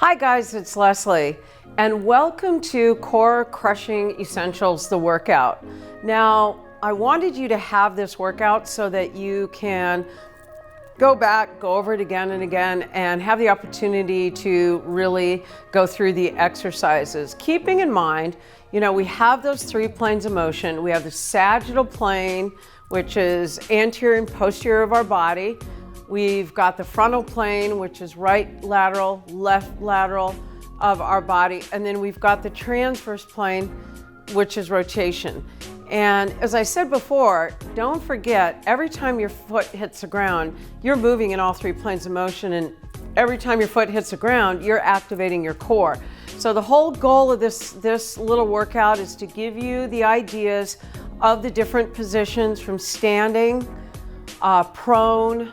Hi guys, it's Leslie, and welcome to Core Crushing Essentials, the workout. Now, I wanted you to have this workout so that you can go back, go over it again and again, and have the opportunity to really go through the exercises. Keeping in mind, we have those three planes of motion. We have the sagittal plane, which is anterior and posterior of our body. We've got the frontal plane, which is right lateral, left lateral of our body. And then we've got the transverse plane, which is rotation. And as I said before, don't forget, every time your foot hits the ground, you're moving in all three planes of motion. And every time your foot hits the ground, you're activating your core. So the whole goal of this little workout is to give you the ideas of the different positions from standing, prone,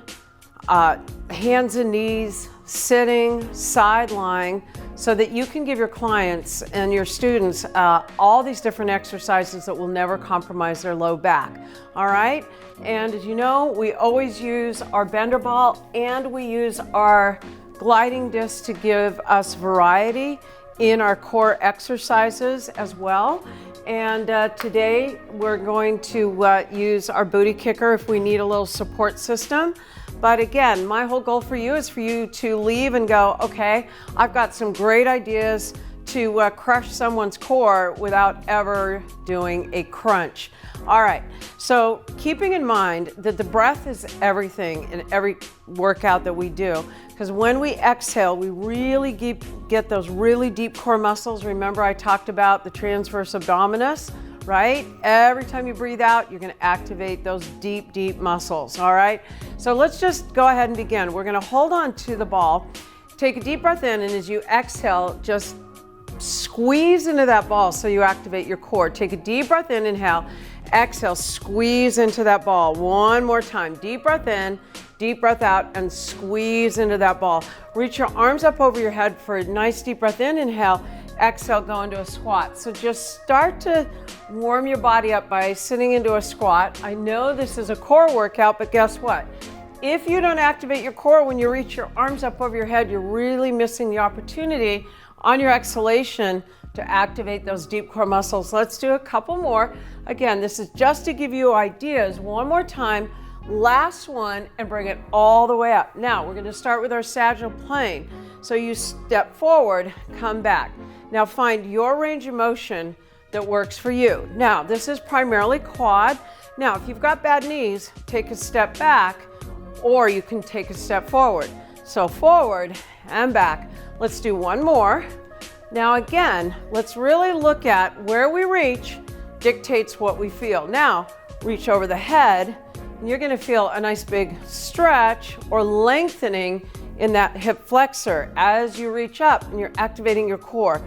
hands and knees, sitting, side lying, so that you can give your clients and your students all these different exercises that will never compromise their low back. All right? And as you know, we always use our bender ball and we use our gliding disc to give us variety in our core exercises as well. And today we're going to use our booty kicker if we need a little support system. But again, my whole goal for you is for you to leave and go, okay, I've got some great ideas to crush someone's core without ever doing a crunch. All right, so keeping in mind that the breath is everything in every workout that we do, because when we exhale, we really get those really deep core muscles. Remember I talked about the transverse abdominis, right? Every time you breathe out, you're gonna activate those deep, deep muscles, all right? So let's just go ahead and begin. We're gonna hold on to the ball, take a deep breath in, and as you exhale, just squeeze into that ball so you activate your core. Take a deep breath in, inhale, exhale, squeeze into that ball. One more time, deep breath in, deep breath out, and squeeze into that ball. Reach your arms up over your head for a nice deep breath in, inhale, exhale, go into a squat. So just start to warm your body up by sitting into a squat. I know this is a core workout, but guess what? If you don't activate your core when you reach your arms up over your head, you're really missing the opportunity on your exhalation to activate those deep core muscles. Let's do a couple more. Again, this is just to give you ideas. One more time, last one, and bring it all the way up. Now, we're gonna start with our sagittal plane. So you step forward, come back. Now find your range of motion that works for you. Now, this is primarily quad. Now, if you've got bad knees, take a step back, or you can take a step forward. So forward and back. Let's do one more. Now again, let's really look at where we reach dictates what we feel. Now, reach over the head, and you're gonna feel a nice big stretch or lengthening in that hip flexor as you reach up and you're activating your core.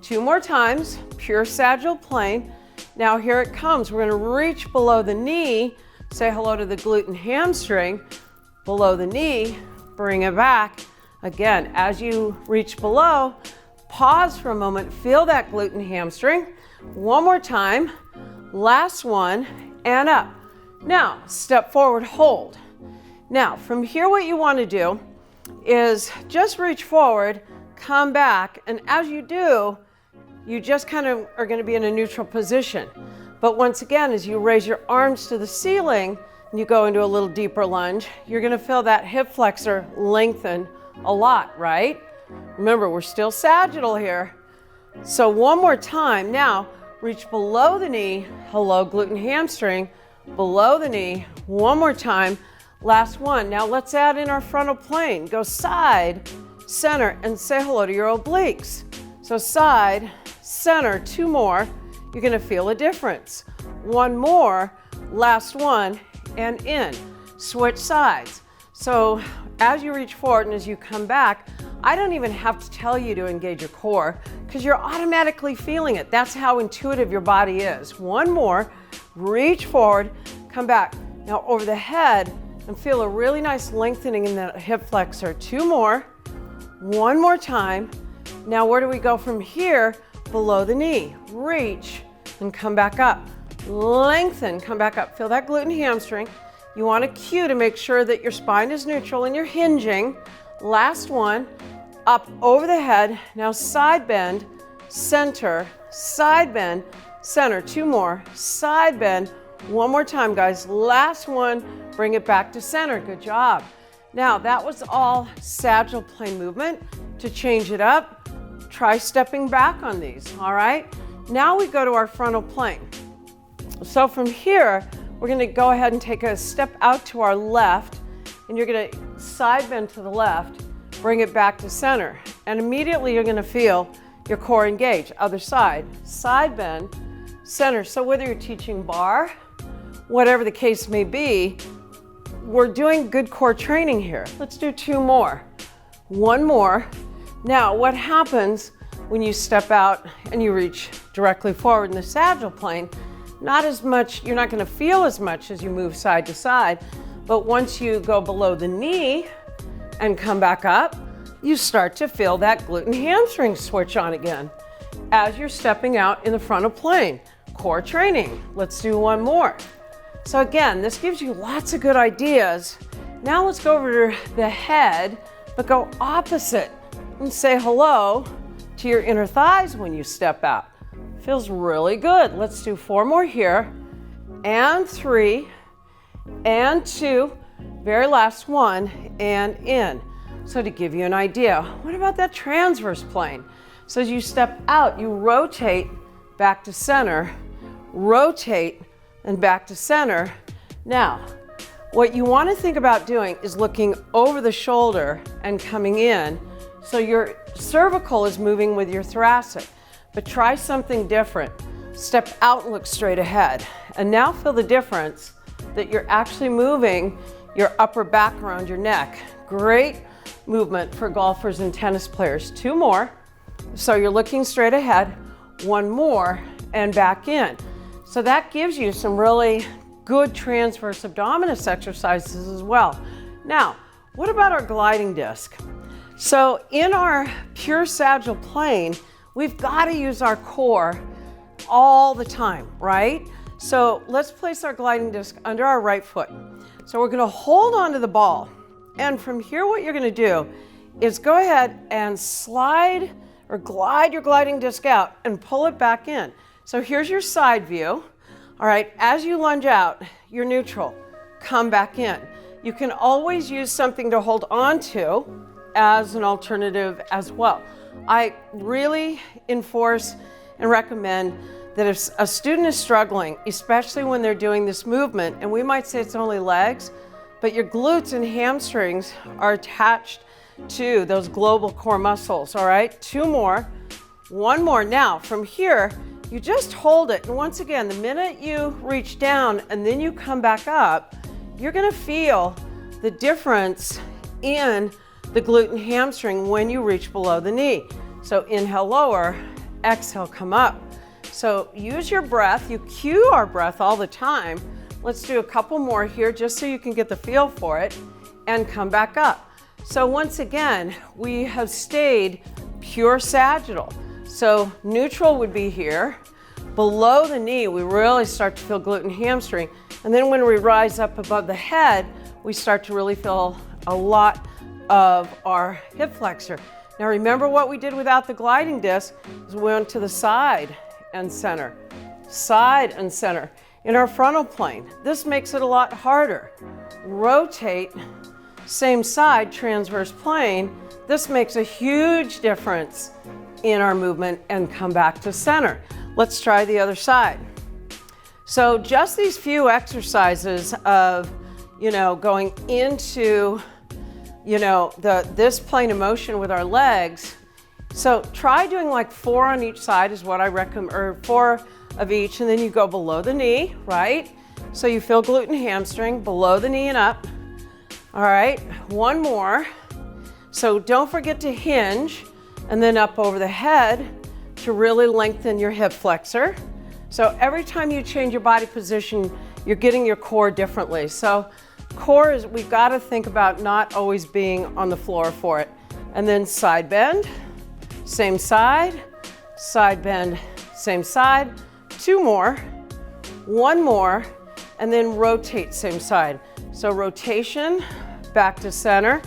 Two more times, pure sagittal plane. Now here it comes. We're gonna reach below the knee, say hello to the glute and hamstring, below the knee, bring it back. Again, as you reach below, pause for a moment, feel that glute and hamstring. One more time, last one, and up. Now, step forward, hold. Now, from here, what you want to do is just reach forward, come back, and as you do, you just kind of are going to be in a neutral position. But once again, as you raise your arms to the ceiling and you go into a little deeper lunge, you're going to feel that hip flexor lengthen a lot, right? Remember, we're still sagittal here. So one more time. Now, reach below the knee, hello, glute and hamstring, below the knee, one more time, last one. Now let's add in our frontal plane. Go side, center, and say hello to your obliques. So side, center, two more, you're gonna feel a difference. One more, last one, and in. Switch sides. So as you reach forward and as you come back, I don't even have to tell you to engage your core because you're automatically feeling it. That's how intuitive your body is. One more, reach forward, come back. Now over the head and feel a really nice lengthening in the hip flexor. Two more, one more time. Now where do we go from here? Below the knee, reach and come back up. Lengthen, come back up. Feel that glute and hamstring. You want a cue to make sure that your spine is neutral and you're hinging. Last one, up over the head. Now side bend, center, side bend, center. 2 more, side bend. 1 more time, guys. Last one, bring it back to center. Good job. Now that was all sagittal plane movement. To change it up, try stepping back on these, all right? Now we go to our frontal plane. So from here, we're gonna go ahead and take a step out to our left, and you're gonna side bend to the left, bring it back to center, and immediately you're gonna feel your core engage. Other side, side bend, center. So whether you're teaching bar, whatever the case may be, we're doing good core training here. Let's do 2 more. 1 more. Now, what happens when you step out and you reach directly forward in the sagittal plane? Not as much, you're not going to feel as much as you move side to side, but once you go below the knee and come back up, you start to feel that glute and hamstring switch on again as you're stepping out in the frontal plane. Core training. Let's do 1 more. So again, this gives you lots of good ideas. Now let's go over to the head, but go opposite and say hello to your inner thighs when you step out. Feels really good. Let's do 4 more here, and 3, and 2, very last one, and in. So to give you an idea, what about that transverse plane? So as you step out, you rotate back to center, rotate and back to center. Now, what you want to think about doing is looking over the shoulder and coming in. So your cervical is moving with your thoracic, but try something different. Step out and look straight ahead. And now feel the difference that you're actually moving your upper back around your neck. Great movement for golfers and tennis players. 2 more. So you're looking straight ahead. 1 more and back in. So that gives you some really good transverse abdominis exercises as well. Now, what about our gliding disc? So in our pure sagittal plane, we've got to use our core all the time, right? So let's place our gliding disc under our right foot. So we're going to hold onto the ball. And from here, what you're going to do is go ahead and slide or glide your gliding disc out and pull it back in. So here's your side view. All right, as you lunge out, you're neutral. Come back in. You can always use something to hold on to as an alternative as well. I really enforce and recommend that if a student is struggling, especially when they're doing this movement, and we might say it's only legs, but your glutes and hamstrings are attached to those global core muscles, all right? 2 more, 1 more. Now, from here, you just hold it. And once again, the minute you reach down and then you come back up, you're gonna feel the difference in the glute and hamstring when you reach below the knee. So inhale, lower, exhale, come up. So use your breath. You cue our breath all the time. Let's do a couple more here just so you can get the feel for it and come back up. So once again, we have stayed pure sagittal. So neutral would be here. Below the knee, we really start to feel glute and hamstring. And then when we rise up above the head, we start to really feel a lot of our hip flexor. Now remember what we did without the gliding disc is we went to the side and center in our frontal plane. This makes it a lot harder. Rotate, same side, transverse plane. This makes a huge difference in our movement and come back to center. Let's try the other side. So just these few exercises of, going into, this plane of motion with our legs. So try doing like 4 on each side is what I recommend, or 4 of each, and then you go below the knee, right? So you feel glute and hamstring, below the knee and up. All right, 1 more. So don't forget to hinge, and then up over the head to really lengthen your hip flexor. So every time you change your body position, you're getting your core differently. So core is, we've got to think about not always being on the floor for it. And then side bend, same side bend, same side. 2 more, 1 more, and then rotate same side. So rotation, back to center,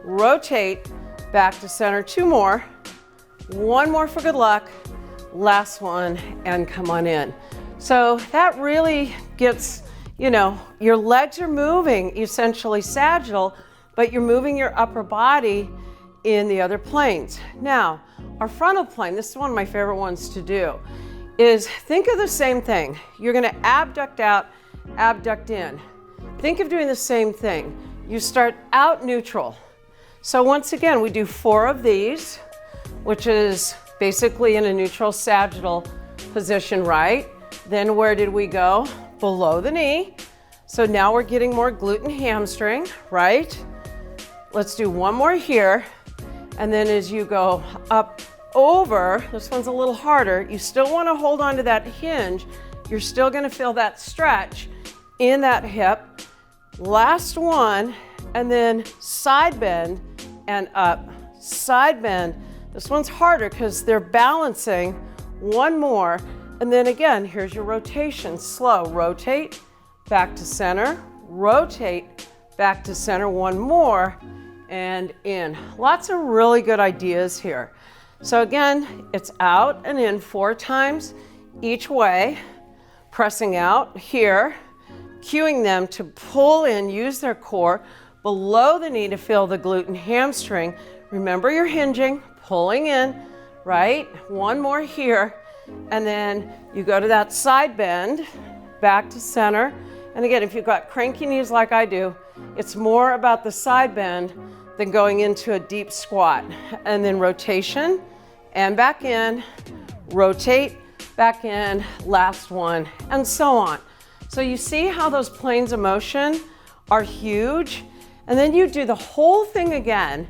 rotate, back to center. 2 more. 1 more for good luck. Last one, and come on in. So that really gets, you know, your legs are moving essentially sagittal, but you're moving your upper body in the other planes. Now, our frontal plane, this is one of my favorite ones to do, is think of the same thing. You're gonna abduct out, abduct in. Think of doing the same thing. You start out neutral. So once again, we do 4 of these, which is basically in a neutral sagittal position, right? Then where did we go? Below the knee. So now we're getting more glute and hamstring, right? Let's do 1 more here. And then as you go up over, this one's a little harder, you still want to hold on to that hinge. You're still going to feel that stretch in that hip. Last one, and then side bend and up. Side bend. This one's harder because they're balancing. 1 more. And then again, here's your rotation. Slow. Rotate, back to center. Rotate, back to center. 1 more, and in. Lots of really good ideas here. So again, it's out and in 4 times each way. Pressing out here. Cueing them to pull in, use their core. Below the knee to feel the glute and hamstring. Remember you're hinging. Pulling in, right? 1 more here, and then you go to that side bend, back to center. And again, if you've got cranky knees like I do, it's more about the side bend than going into a deep squat. And then rotation, and back in, rotate, back in, last one, and so on. So you see how those planes of motion are huge? And then you do the whole thing again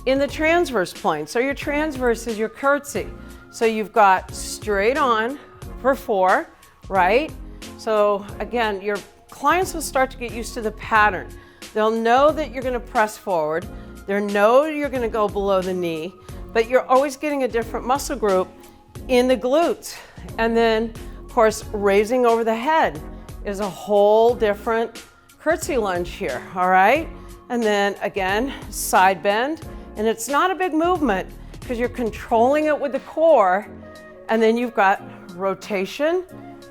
in the transverse plane. So your transverse is your curtsy. So you've got straight on for 4, right? So again, your clients will start to get used to the pattern. They'll know that you're gonna press forward. They'll know you're gonna go below the knee, but you're always getting a different muscle group in the glutes. And then, of course, raising over the head is a whole different curtsy lunge here, all right? And then again, side bend. And it's not a big movement because you're controlling it with the core. And then you've got rotation,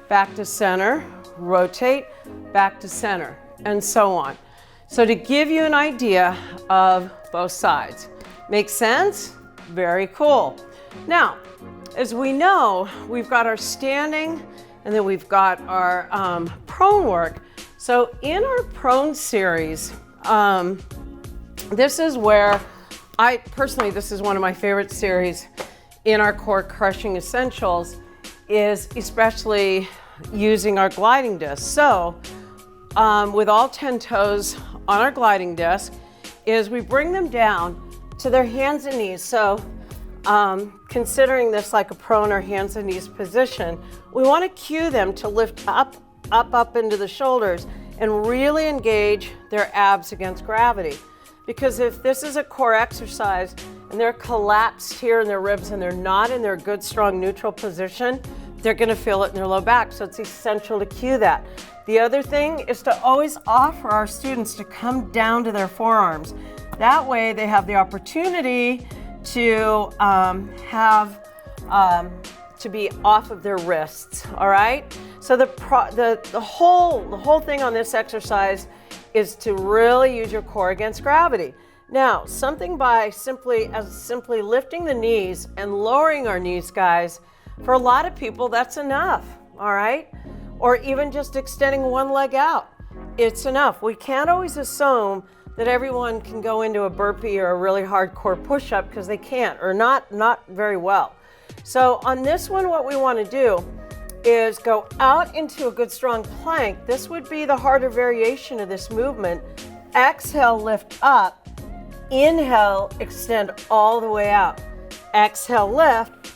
back to center, rotate, back to center, and so on. So to give you an idea of both sides. Make sense? Very cool. Now, as we know, we've got our standing and then we've got our prone work. So in our prone series, this is where this is one of my favorite series in our core crushing essentials, is especially using our gliding disc. So with all 10 toes on our gliding disc is we bring them down to their hands and knees. So considering this like a prone or hands and knees position, we want to cue them to lift up into the shoulders and really engage their abs against gravity. Because if this is a core exercise and they're collapsed here in their ribs and they're not in their good, strong, neutral position, they're gonna feel it in their low back. So it's essential to cue that. The other thing is to always offer our students to come down to their forearms. That way they have the opportunity to to be off of their wrists, all right? So the whole thing on this exercise is to really use your core against gravity. Now, something by simply lifting the knees and lowering our knees, guys, for a lot of people, that's enough, all right? Or even just extending one leg out, it's enough. We can't always assume that everyone can go into a burpee or a really hardcore push-up because they can't, or not very well. So on this one, what we want to do is go out into a good strong plank. This would be the harder variation of this movement. Exhale, lift up. Inhale, extend all the way out. Exhale, lift.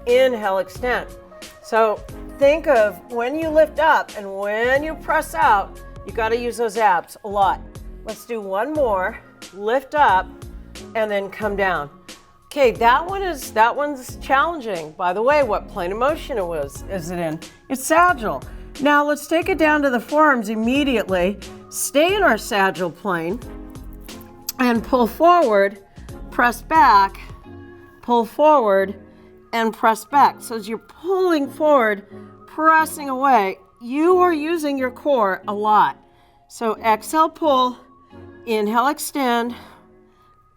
Inhale, extend. So think of when you lift up and when you press out, you got to use those abs a lot. Let's do one more. Lift up and then come down. Okay, that one's challenging. By the way, what plane of motion is it in? It's sagittal. Now let's take it down to the forearms immediately. Stay in our sagittal plane and pull forward, press back, pull forward, and press back. So as you're pulling forward, pressing away, you are using your core a lot. So exhale, pull, inhale, extend,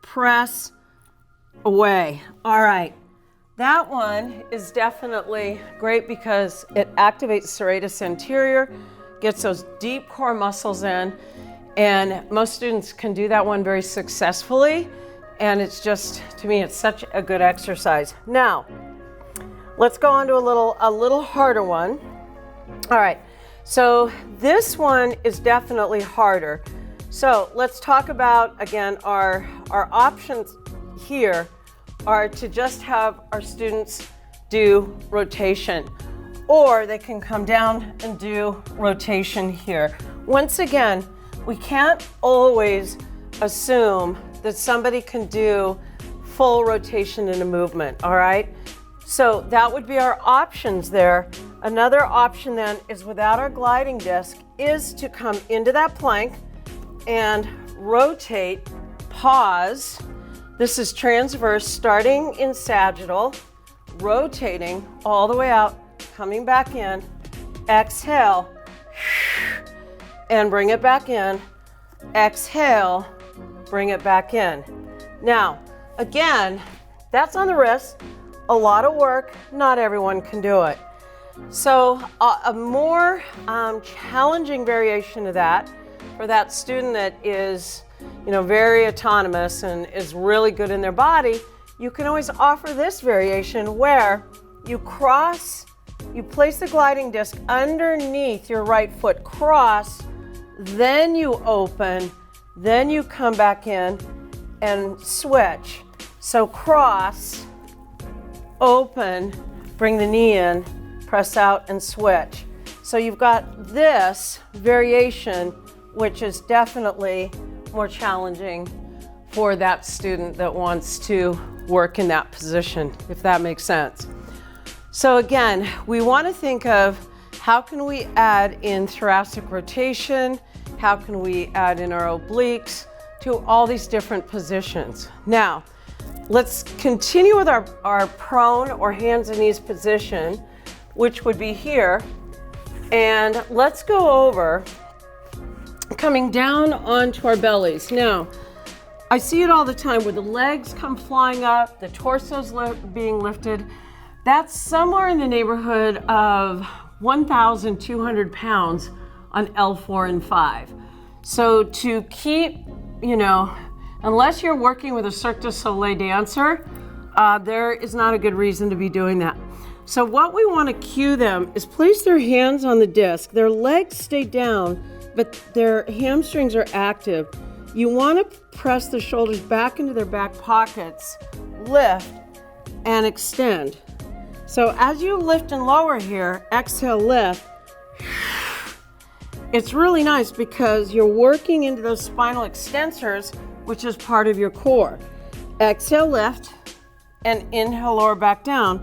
press away. All right. That one is definitely great because it activates serratus anterior, gets those deep core muscles in, and most students can do that one very successfully. And it's just, to me, it's such a good exercise. Now, let's go on to a little harder one. All right, so this one is definitely harder. So let's talk about, again, our options here are to just have our students do rotation, or they can come down and do rotation here. Once again, we can't always assume that somebody can do full rotation in a movement, all right? So that would be our options there. Another option then is without our gliding disc is to come into that plank and rotate, pause. This is transverse, starting in sagittal, rotating all the way out, coming back in, exhale, and bring it back in, exhale, bring it back in. Now, again, that's on the wrist, a lot of work, not everyone can do it. So a more challenging variation of that, for that student that is, very autonomous and is really good in their body, you can always offer this variation where you place the gliding disc underneath your right foot, cross, then you open, then you come back in and switch. So cross, open, bring the knee in, press out and switch. So you've got this variation, which is definitely more challenging for that student that wants to work in that position, if that makes sense. So again, we want to think of how can we add in thoracic rotation, how can we add in our obliques to all these different positions. Now, let's continue with our prone or hands and knees position, which would be here. And let's go over coming down onto our bellies. Now, I see it all the time where the legs come flying up, the torso's being lifted. That's somewhere in the neighborhood of 1,200 pounds on L4 and 5. So to keep, unless you're working with a Cirque du Soleil dancer, there is not a good reason to be doing that. So what we want to cue them is place their hands on the disc. Their legs stay down, but their hamstrings are active. You want to press the shoulders back into their back pockets, lift, and extend. So as you lift and lower here, exhale, lift. It's really nice because you're working into those spinal extensors, which is part of your core. Exhale, lift, and inhale, lower back down.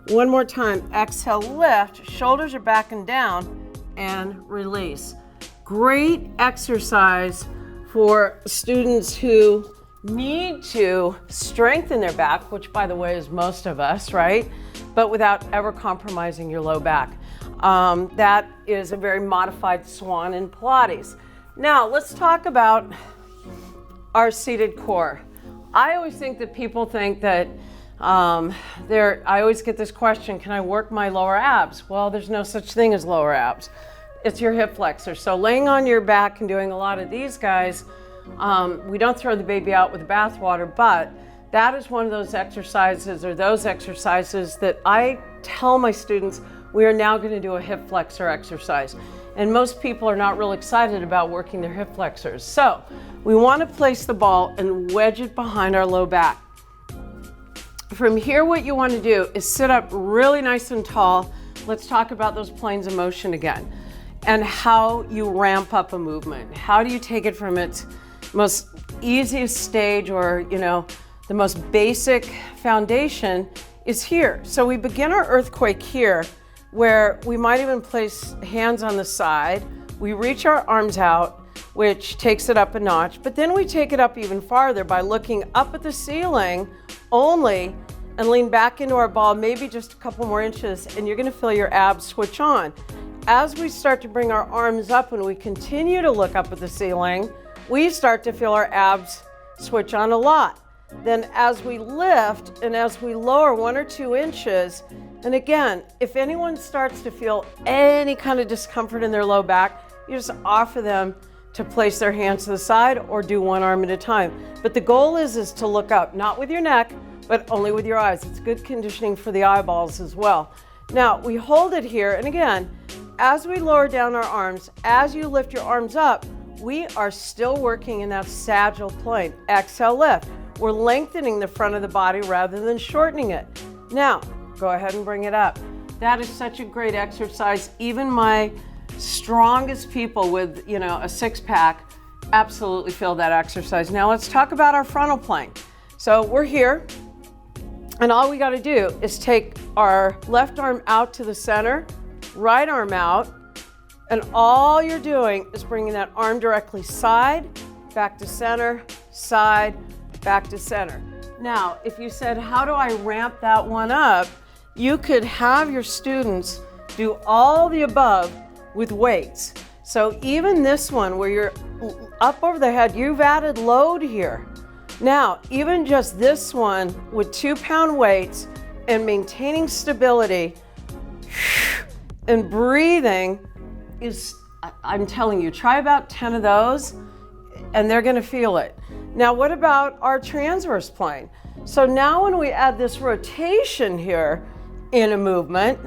One more time, exhale, lift, shoulders are back and down, and release. Great exercise for students who need to strengthen their back, which by the way is most of us, right? But without ever compromising your low back. That is a very modified swan in Pilates. Now let's talk about our seated core. I always think that people think that I always get this question, can I work my lower abs? Well, there's no such thing as lower abs. It's your hip flexor. So laying on your back and doing a lot of these guys, we don't throw the baby out with the bathwater, but that is one of those exercises that I tell my students, we are now going to do a hip flexor exercise. And most people are not real excited about working their hip flexors. So we want to place the ball and wedge it behind our low back. From here, what you want to do is sit up really nice and tall. Let's talk about those planes of motion again and how you ramp up a movement. How do you take it from its most easiest stage or, the most basic foundation is here. So we begin our earthquake here where we might even place hands on the side. We reach our arms out. which takes it up a notch. But then we take it up even farther by looking up at the ceiling only and lean back into our ball, maybe just a couple more inches, and you're gonna feel your abs switch on. As we start to bring our arms up and we continue to look up at the ceiling, we start to feel our abs switch on a lot. Then as we lift and as we lower 1 or 2 inches, and again, if anyone starts to feel any kind of discomfort in their low back, you just offer them to place their hands to the side or do one arm at a time. But the goal is to look up, not with your neck, but only with your eyes. It's good conditioning for the eyeballs as well. Now, we hold it here, and again, as we lower down our arms, as you lift your arms up, we are still working in that sagittal plane. Exhale, lift. We're lengthening the front of the body rather than shortening it. Now, go ahead and bring it up. That is such a great exercise. Even my strongest people with, a six-pack absolutely feel that exercise. Now let's talk about our frontal plane. So we're here, and all we got to do is take our left arm out to the center, right arm out, and all you're doing is bringing that arm directly side, back to center, side, back to center. Now, if you said, how do I ramp that one up? You could have your students do all the above with weights. So even this one where you're up over the head, you've added load here. Now, even just this one with 2-pound weights and maintaining stability and breathing is, I'm telling you, try about 10 of those and they're gonna feel it. Now, what about our transverse plane? So now when we add this rotation here in a movement,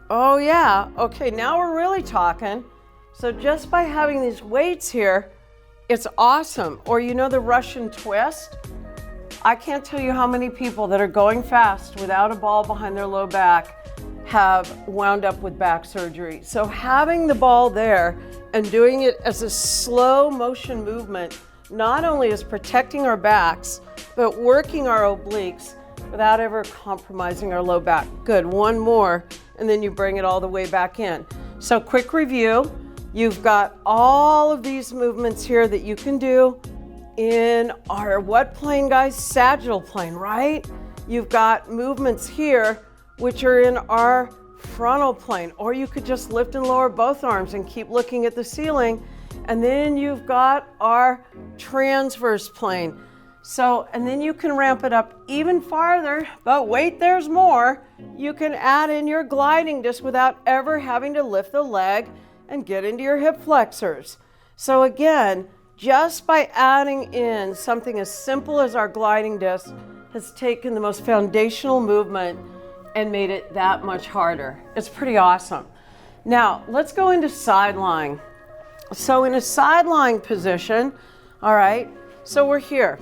oh yeah, okay, now we're really talking. So just by having these weights here, it's awesome. Or the Russian twist? I can't tell you how many people that are going fast without a ball behind their low back have wound up with back surgery. So having the ball there and doing it as a slow motion movement not only is protecting our backs, but working our obliques without ever compromising our low back. Good, one more, and then you bring it all the way back in. So quick review, you've got all of these movements here that you can do in our what plane, guys? Sagittal plane, right? You've got movements here which are in our frontal plane, or you could just lift and lower both arms and keep looking at the ceiling. And then you've got our transverse plane. So, and then you can ramp it up even farther, but wait, there's more. You can add in your gliding disc without ever having to lift the leg and get into your hip flexors. So again, just by adding in something as simple as our gliding disc has taken the most foundational movement and made it that much harder. It's pretty awesome. Now, let's go into side lying. So in a side lying position, all right, so we're here.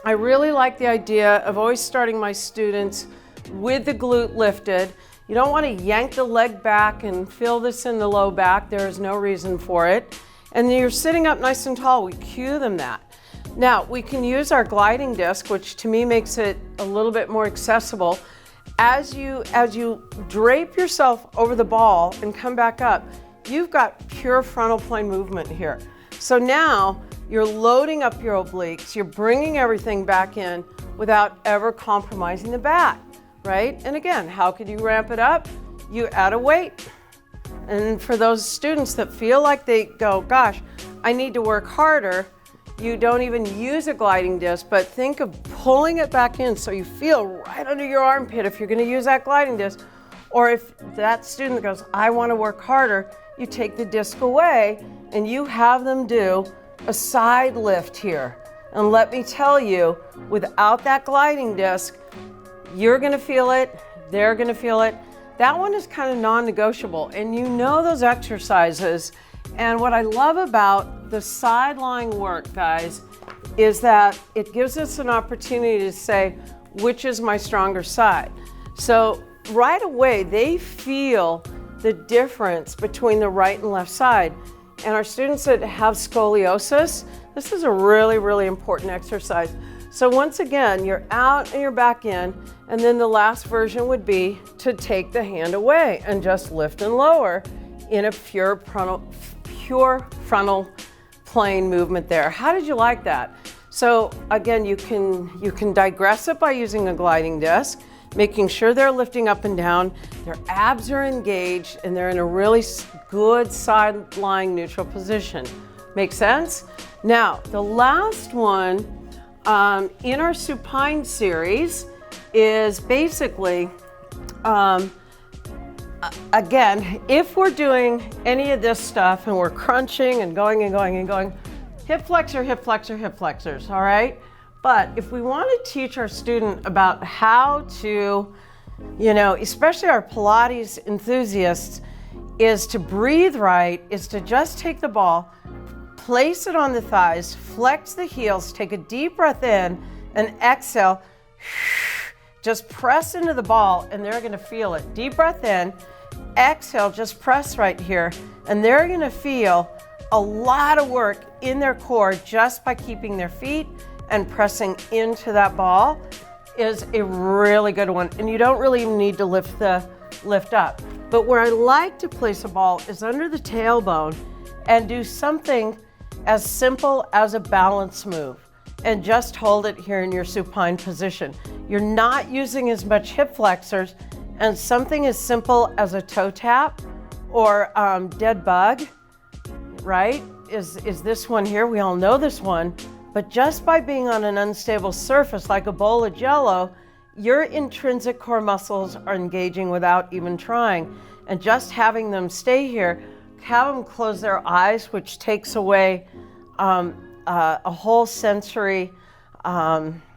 I really like the idea of always starting my students with the glute lifted. You don't want to yank the leg back and feel this in the low back. There is no reason for it. And then you're sitting up nice and tall. We cue them that. Now, we can use our gliding disc, which to me makes it a little bit more accessible. As you drape yourself over the ball and come back up, you've got pure frontal plane movement here. So now you're loading up your obliques, you're bringing everything back in without ever compromising the back, right? And again, how could you ramp it up? You add a weight. And for those students that feel like they go, gosh, I need to work harder, you don't even use a gliding disc, but think of pulling it back in so you feel right under your armpit if you're gonna use that gliding disc. Or if that student goes, I wanna work harder, you take the disc away and you have them do a side lift here. And let me tell you, without that gliding disc, you're gonna feel it, they're gonna feel it. That one is kind of non-negotiable, and you know those exercises. And what I love about the side lying work, guys, is that it gives us an opportunity to say, which is my stronger side? So right away, they feel the difference between the right and left side. And our students that have scoliosis, this is a really, really important exercise. So once again, you're out and you're back in, and then the last version would be to take the hand away and just lift and lower in a pure frontal plane movement there. How did you like that? So again, you can digress it by using a gliding disc, making sure they're lifting up and down, their abs are engaged, and they're in a really good side lying neutral position. Make sense? Now, the last one in our supine series is basically, again, if we're doing any of this stuff and we're crunching and going and going and going, hip flexor, hip flexor, hip flexors, all right? But if we want to teach our student about how to, especially our Pilates enthusiasts, is to breathe right, is to just take the ball, place it on the thighs, flex the heels, take a deep breath in, and exhale. Just press into the ball, and they're going to feel it. Deep breath in, exhale, just press right here, and they're going to feel a lot of work in their core just by keeping their feet and pressing into that ball is a really good one. And you don't really need to lift up. But where I like to place a ball is under the tailbone and do something as simple as a balance move and just hold it here in your supine position. You're not using as much hip flexors, and something as simple as a toe tap or dead bug, right, is this one here. We all know this one. But just by being on an unstable surface like a bowl of Jell-O, your intrinsic core muscles are engaging without even trying. And just having them stay here, have them close their eyes, which takes away a whole sensory vestibular,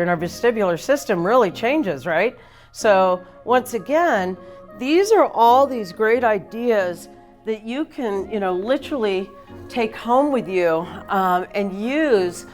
and our vestibular system really changes, right? So once again, these are all these great ideas that you can, literally take home with you and use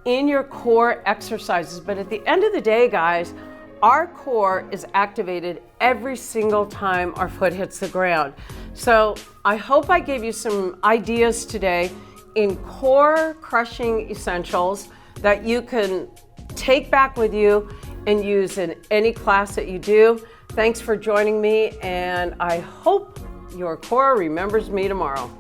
in your core exercises. But at the end of the day, guys, our core is activated every single time our foot hits the ground. So I hope I gave you some ideas today in core crushing essentials that you can take back with you and use in any class that you do. Thanks for joining me, and I hope your core remembers me tomorrow.